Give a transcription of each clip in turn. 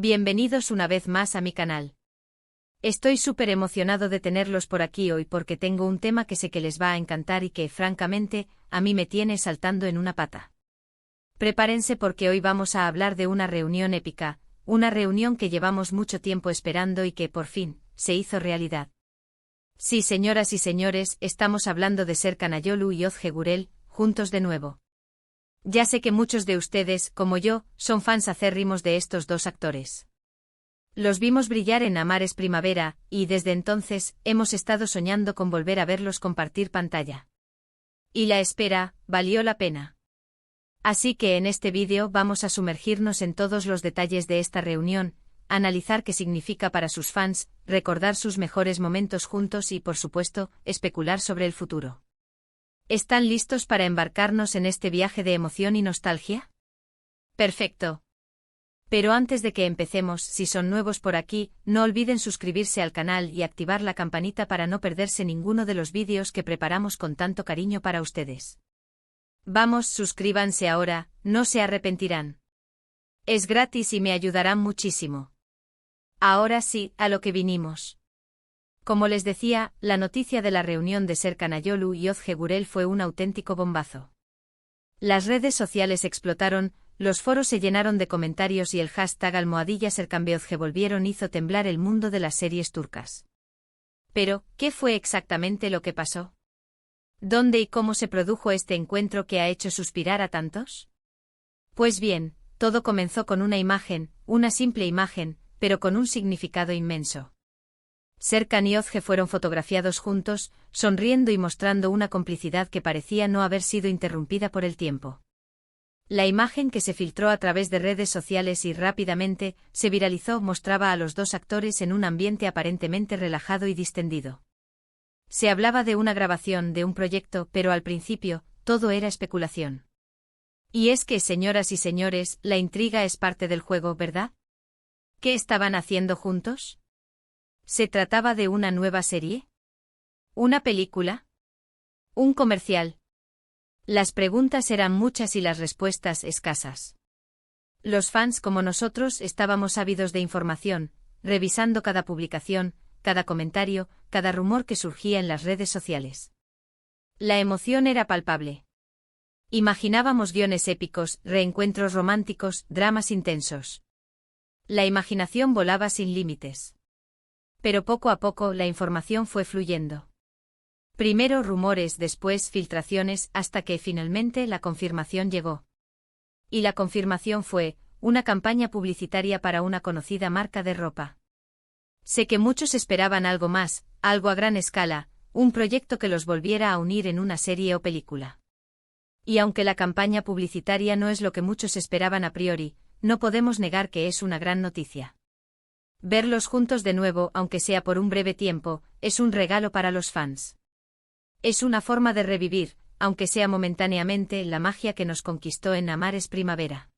Bienvenidos una vez más a mi canal. Estoy súper emocionado de tenerlos por aquí hoy porque tengo un tema que sé que les va a encantar y que, francamente, a mí me tiene saltando en una pata. Prepárense porque hoy vamos a hablar de una reunión épica, una reunión que llevamos mucho tiempo esperando y que, por fin, se hizo realidad. Sí, señoras y señores, estamos hablando de Serkan Ayolu y Ozge Gürel, juntos de nuevo. Ya sé que muchos de ustedes, como yo, son fans acérrimos de estos dos actores. Los vimos brillar en Amar es Primavera, y desde entonces, hemos estado soñando con volver a verlos compartir pantalla. Y la espera, valió la pena. Así que en este vídeo vamos a sumergirnos en todos los detalles de esta reunión, analizar qué significa para sus fans, recordar sus mejores momentos juntos y, por supuesto, especular sobre el futuro. ¿Están listos para embarcarnos en este viaje de emoción y nostalgia? Perfecto. Pero antes de que empecemos, si son nuevos por aquí, no olviden suscribirse al canal y activar la campanita para no perderse ninguno de los vídeos que preparamos con tanto cariño para ustedes. Vamos, suscríbanse ahora, no se arrepentirán. Es gratis y me ayudarán muchísimo. Ahora sí, a lo que vinimos. Como les decía, la noticia de la reunión de Serkan Ayolu y Ozge Gürel fue un auténtico bombazo. Las redes sociales explotaron, los foros se llenaron de comentarios y el hashtag #SerkanBeOzge volvieron hizo temblar el mundo de las series turcas. Pero, ¿qué fue exactamente lo que pasó? ¿Dónde y cómo se produjo este encuentro que ha hecho suspirar a tantos? Pues bien, todo comenzó con una imagen, una simple imagen, pero con un significado inmenso. Serkan y Ozge fueron fotografiados juntos, sonriendo y mostrando una complicidad que parecía no haber sido interrumpida por el tiempo. La imagen que se filtró a través de redes sociales y rápidamente se viralizó mostraba a los dos actores en un ambiente aparentemente relajado y distendido. Se hablaba de una grabación de un proyecto, pero al principio, todo era especulación. Y es que, señoras y señores, la intriga es parte del juego, ¿verdad? ¿Qué estaban haciendo juntos? ¿Se trataba de una nueva serie? ¿Una película? ¿Un comercial? Las preguntas eran muchas y las respuestas escasas. Los fans como nosotros estábamos ávidos de información, revisando cada publicación, cada comentario, cada rumor que surgía en las redes sociales. La emoción era palpable. Imaginábamos guiones épicos, reencuentros románticos, dramas intensos. La imaginación volaba sin límites. Pero poco a poco la información fue fluyendo. Primero rumores, después filtraciones, hasta que finalmente la confirmación llegó. Y la confirmación fue una campaña publicitaria para una conocida marca de ropa. Sé que muchos esperaban algo más, algo a gran escala, un proyecto que los volviera a unir en una serie o película. Y aunque la campaña publicitaria no es lo que muchos esperaban a priori, no podemos negar que es una gran noticia. Verlos juntos de nuevo, aunque sea por un breve tiempo, es un regalo para los fans. Es una forma de revivir, aunque sea momentáneamente, la magia que nos conquistó en Amar es Primavera.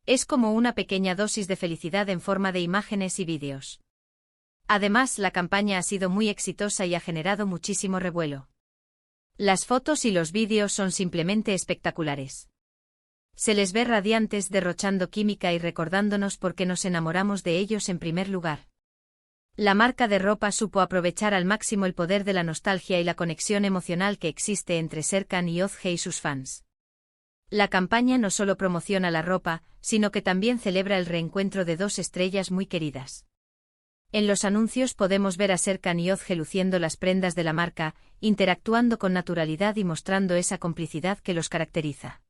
Es como una pequeña dosis de felicidad en forma de imágenes y vídeos. Además, la campaña ha sido muy exitosa y ha generado muchísimo revuelo. Las fotos y los vídeos son simplemente espectaculares. Se les ve radiantes derrochando química y recordándonos por qué nos enamoramos de ellos en primer lugar. La marca de ropa supo aprovechar al máximo el poder de la nostalgia y la conexión emocional que existe entre Serkan y Ozge y sus fans. La campaña no solo promociona la ropa, sino que también celebra el reencuentro de dos estrellas muy queridas. En los anuncios podemos ver a Serkan y Ozge luciendo las prendas de la marca, interactuando con naturalidad y mostrando esa complicidad que los caracteriza.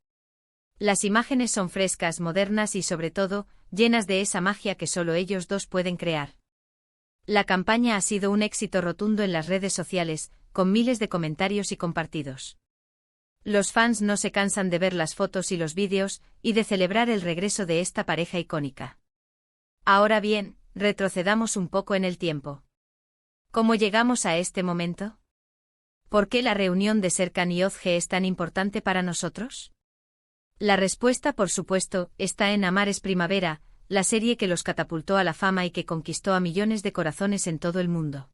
Las imágenes son frescas, modernas y sobre todo, llenas de esa magia que solo ellos dos pueden crear. La campaña ha sido un éxito rotundo en las redes sociales, con miles de comentarios y compartidos. Los fans no se cansan de ver las fotos y los vídeos, y de celebrar el regreso de esta pareja icónica. Ahora bien, retrocedamos un poco en el tiempo. ¿Cómo llegamos a este momento? ¿Por qué la reunión de Serkan y Ozge es tan importante para nosotros? La respuesta, por supuesto, está en Amar es Primavera, la serie que los catapultó a la fama y que conquistó a millones de corazones en todo el mundo.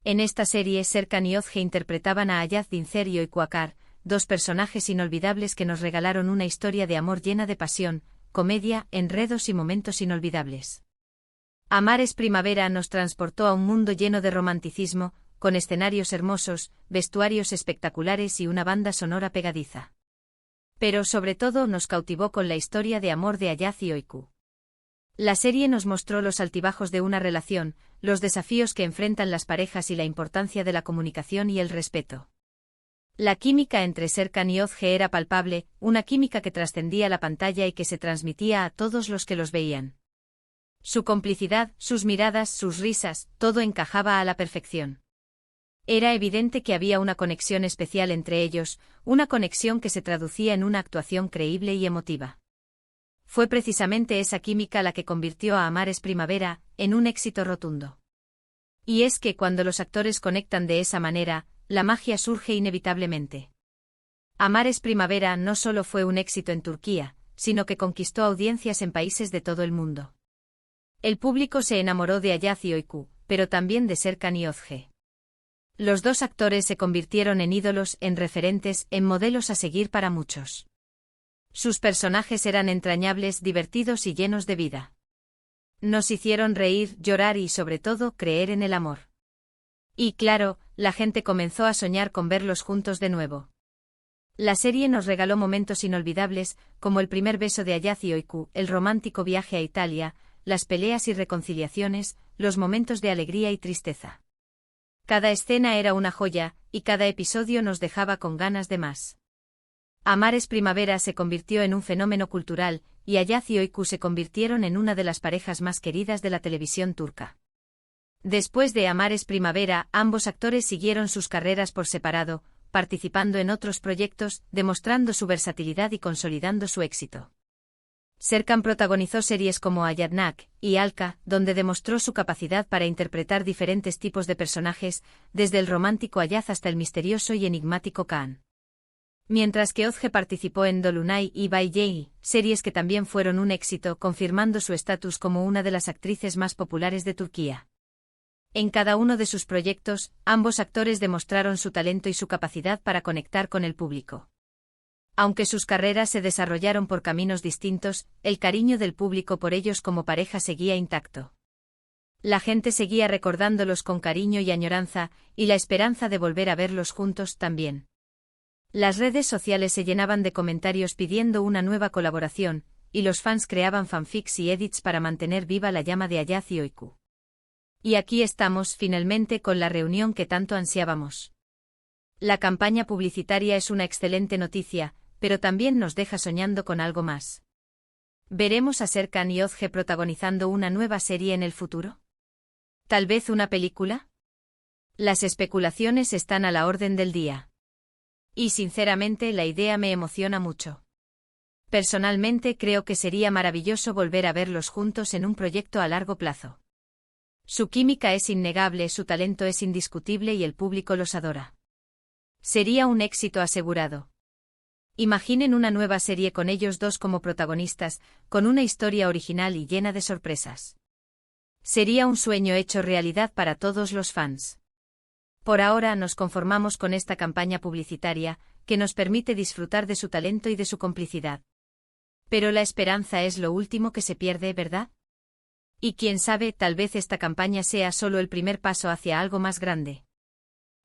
En esta serie Serkan y Ozge interpretaban a Ayaz Dincer y Oyku Akar, dos personajes inolvidables que nos regalaron una historia de amor llena de pasión, comedia, enredos y momentos inolvidables. Amares Primavera nos transportó a un mundo lleno de romanticismo, con escenarios hermosos, vestuarios espectaculares y una banda sonora pegadiza. Pero sobre todo nos cautivó con la historia de amor de Ayaz y Oiku. La serie nos mostró los altibajos de una relación, los desafíos que enfrentan las parejas y la importancia de la comunicación y el respeto. La química entre Serkan y Özge era palpable, una química que trascendía la pantalla y que se transmitía a todos los que los veían. Su complicidad, sus miradas, sus risas, todo encajaba a la perfección. Era evidente que había una conexión especial entre ellos, una conexión que se traducía en una actuación creíble y emotiva. Fue precisamente esa química la que convirtió a Amares Primavera en un éxito rotundo. Y es que cuando los actores conectan de esa manera, la magia surge inevitablemente. Amares Primavera no solo fue un éxito en Turquía, sino que conquistó audiencias en países de todo el mundo. El público se enamoró de Ayaz y Oiku, pero también de Serkan y Özge. Los dos actores se convirtieron en ídolos, en referentes, en modelos a seguir para muchos. Sus personajes eran entrañables, divertidos y llenos de vida. Nos hicieron reír, llorar y sobre todo creer en el amor. Y claro, la gente comenzó a soñar con verlos juntos de nuevo. La serie nos regaló momentos inolvidables, como el primer beso de Ayaz y Oiku, el romántico viaje a Italia, las peleas y reconciliaciones, los momentos de alegría y tristeza. Cada escena era una joya, y cada episodio nos dejaba con ganas de más. Amares Primavera se convirtió en un fenómeno cultural, y Ayaz y Oiku se convirtieron en una de las parejas más queridas de la televisión turca. Después de Amares Primavera, ambos actores siguieron sus carreras por separado, participando en otros proyectos, demostrando su versatilidad y consolidando su éxito. Serkan protagonizó series como Ayadnak y Alka, donde demostró su capacidad para interpretar diferentes tipos de personajes, desde el romántico Ayaz hasta el misterioso y enigmático Kaan. Mientras que Özge participó en Dolunay y Bay J, series que también fueron un éxito, confirmando su estatus como una de las actrices más populares de Turquía. En cada uno de sus proyectos, ambos actores demostraron su talento y su capacidad para conectar con el público. Aunque sus carreras se desarrollaron por caminos distintos, el cariño del público por ellos como pareja seguía intacto. La gente seguía recordándolos con cariño y añoranza, y la esperanza de volver a verlos juntos también. Las redes sociales se llenaban de comentarios pidiendo una nueva colaboración, y los fans creaban fanfics y edits para mantener viva la llama de Ayaz y Oiku. Y aquí estamos finalmente con la reunión que tanto ansiábamos. La campaña publicitaria es una excelente noticia, pero también nos deja soñando con algo más. ¿Veremos a Serkan y Özge protagonizando una nueva serie en el futuro? ¿Tal vez una película? Las especulaciones están a la orden del día. Y sinceramente la idea me emociona mucho. Personalmente creo que sería maravilloso volver a verlos juntos en un proyecto a largo plazo. Su química es innegable, su talento es indiscutible y el público los adora. Sería un éxito asegurado. Imaginen una nueva serie con ellos dos como protagonistas, con una historia original y llena de sorpresas. Sería un sueño hecho realidad para todos los fans. Por ahora nos conformamos con esta campaña publicitaria, que nos permite disfrutar de su talento y de su complicidad. Pero la esperanza es lo último que se pierde, ¿verdad? Y quién sabe, tal vez esta campaña sea solo el primer paso hacia algo más grande.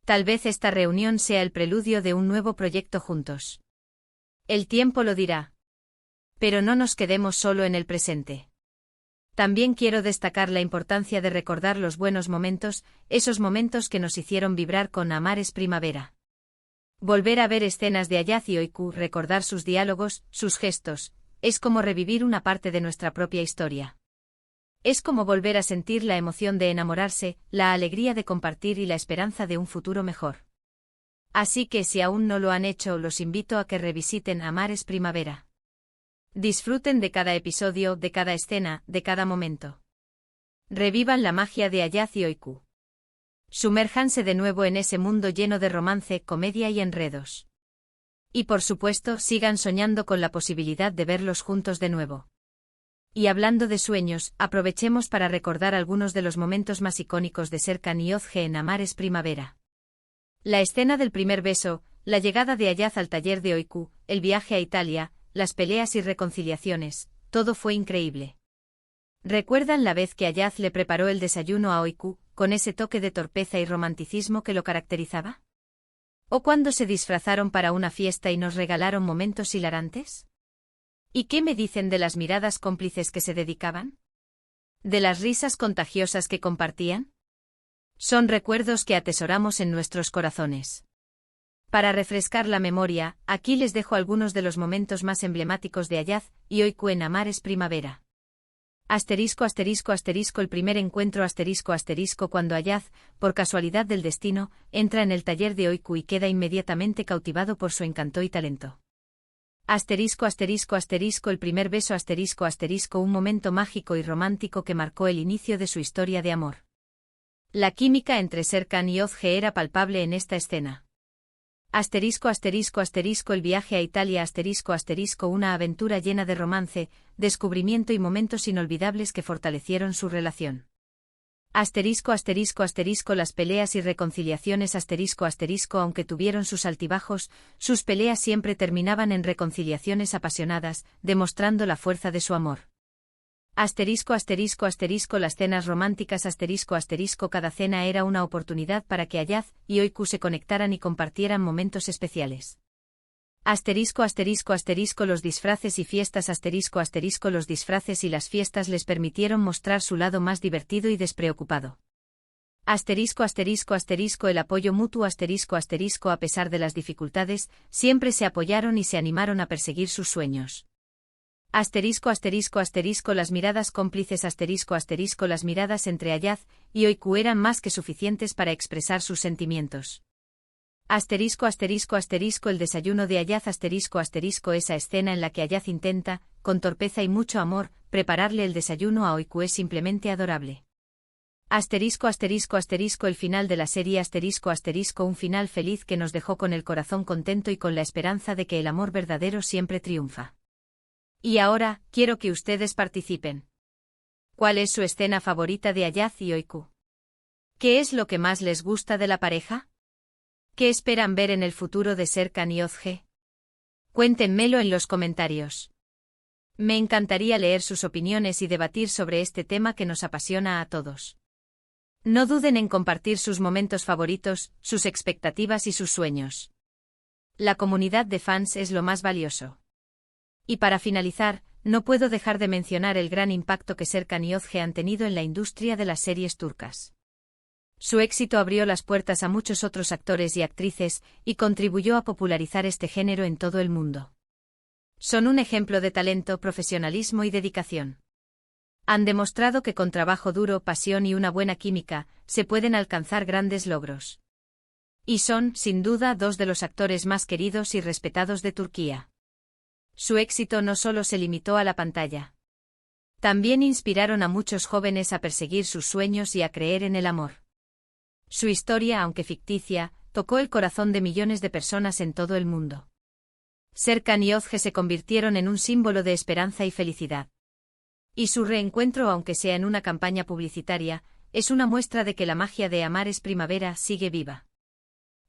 Tal vez esta reunión sea el preludio de un nuevo proyecto juntos. El tiempo lo dirá. Pero no nos quedemos solo en el presente. También quiero destacar la importancia de recordar los buenos momentos, esos momentos que nos hicieron vibrar con Amares Primavera. Volver a ver escenas de Ayaz y Oiku, recordar sus diálogos, sus gestos, es como revivir una parte de nuestra propia historia. Es como volver a sentir la emoción de enamorarse, la alegría de compartir y la esperanza de un futuro mejor. Así que si aún no lo han hecho, los invito a que revisiten Amares Primavera. Disfruten de cada episodio, de cada escena, de cada momento. Revivan la magia de Ayaz y Oiku. Sumérjanse de nuevo en ese mundo lleno de romance, comedia y enredos. Y por supuesto, sigan soñando con la posibilidad de verlos juntos de nuevo. Y hablando de sueños, aprovechemos para recordar algunos de los momentos más icónicos de Serkan y Özge en Amares Primavera. La escena del primer beso, la llegada de Ayaz al taller de Oiku, el viaje a Italia, las peleas y reconciliaciones, todo fue increíble. ¿Recuerdan la vez que Ayaz le preparó el desayuno a Oiku, con ese toque de torpeza y romanticismo que lo caracterizaba? ¿O cuando se disfrazaron para una fiesta y nos regalaron momentos hilarantes? ¿Y qué me dicen de las miradas cómplices que se dedicaban? ¿De las risas contagiosas que compartían? Son recuerdos que atesoramos en nuestros corazones. Para refrescar la memoria, aquí les dejo algunos de los momentos más emblemáticos de Ayaz y Oiku en Amar es Primavera. Asterisco asterisco asterisco el primer encuentro asterisco asterisco cuando Ayaz, por casualidad del destino, entra en el taller de Oiku y queda inmediatamente cautivado por su encanto y talento. Asterisco asterisco asterisco el primer beso asterisco asterisco un momento mágico y romántico que marcó el inicio de su historia de amor. La química entre Serkan y Ozge era palpable en esta escena. Asterisco asterisco asterisco el viaje a Italia asterisco asterisco una aventura llena de romance, descubrimiento y momentos inolvidables que fortalecieron su relación. Asterisco asterisco asterisco las peleas y reconciliaciones asterisco asterisco aunque tuvieron sus altibajos, sus peleas siempre terminaban en reconciliaciones apasionadas, demostrando la fuerza de su amor. Asterisco asterisco asterisco las cenas románticas asterisco asterisco cada cena era una oportunidad para que Ayaz y Oiku se conectaran y compartieran momentos especiales. Asterisco asterisco asterisco los disfraces y fiestas asterisco asterisco los disfraces y las fiestas les permitieron mostrar su lado más divertido y despreocupado. Asterisco asterisco asterisco el apoyo mutuo asterisco asterisco a pesar de las dificultades, siempre se apoyaron y se animaron a perseguir sus sueños. Asterisco asterisco asterisco las miradas cómplices asterisco asterisco las miradas entre Ayaz y Oiku eran más que suficientes para expresar sus sentimientos. Asterisco asterisco asterisco el desayuno de Ayaz asterisco asterisco esa escena en la que Ayaz intenta, con torpeza y mucho amor, prepararle el desayuno a Oiku es simplemente adorable. Asterisco asterisco asterisco el final de la serie asterisco asterisco un final feliz que nos dejó con el corazón contento y con la esperanza de que el amor verdadero siempre triunfa. Y ahora, quiero que ustedes participen. ¿Cuál es su escena favorita de Ayaz y Oiku? ¿Qué es lo que más les gusta de la pareja? ¿Qué esperan ver en el futuro de Serkan y Ozge? Cuéntenmelo en los comentarios. Me encantaría leer sus opiniones y debatir sobre este tema que nos apasiona a todos. No duden en compartir sus momentos favoritos, sus expectativas y sus sueños. La comunidad de fans es lo más valioso. Y para finalizar, no puedo dejar de mencionar el gran impacto que Serkan y Ozge han tenido en la industria de las series turcas. Su éxito abrió las puertas a muchos otros actores y actrices, y contribuyó a popularizar este género en todo el mundo. Son un ejemplo de talento, profesionalismo y dedicación. Han demostrado que con trabajo duro, pasión y una buena química, se pueden alcanzar grandes logros. Y son, sin duda, dos de los actores más queridos y respetados de Turquía. Su éxito no solo se limitó a la pantalla. También inspiraron a muchos jóvenes a perseguir sus sueños y a creer en el amor. Su historia, aunque ficticia, tocó el corazón de millones de personas en todo el mundo. Serkan y Ozge se convirtieron en un símbolo de esperanza y felicidad. Y su reencuentro, aunque sea en una campaña publicitaria, es una muestra de que la magia de Amar es Primavera sigue viva.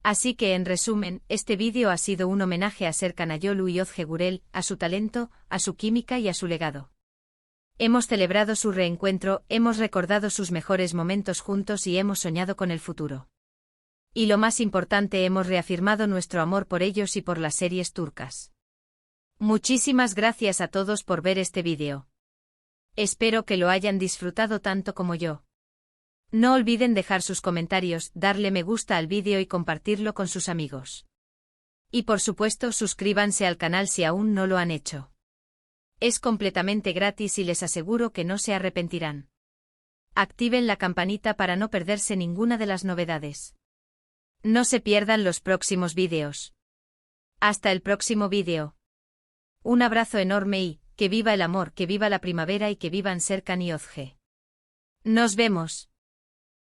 Así que en resumen, este vídeo ha sido un homenaje a Serkan Ayolu y Ozge Gürel, a su talento, a su química y a su legado. Hemos celebrado su reencuentro, hemos recordado sus mejores momentos juntos y hemos soñado con el futuro. Y lo más importante, hemos reafirmado nuestro amor por ellos y por las series turcas. Muchísimas gracias a todos por ver este vídeo. Espero que lo hayan disfrutado tanto como yo. No olviden dejar sus comentarios, darle me gusta al vídeo y compartirlo con sus amigos. Y por supuesto, suscríbanse al canal si aún no lo han hecho. Es completamente gratis y les aseguro que no se arrepentirán. Activen la campanita para no perderse ninguna de las novedades. No se pierdan los próximos vídeos. Hasta el próximo vídeo. Un abrazo enorme y, que viva el amor, que viva la primavera y que vivan Serkan y Ozge. Nos vemos.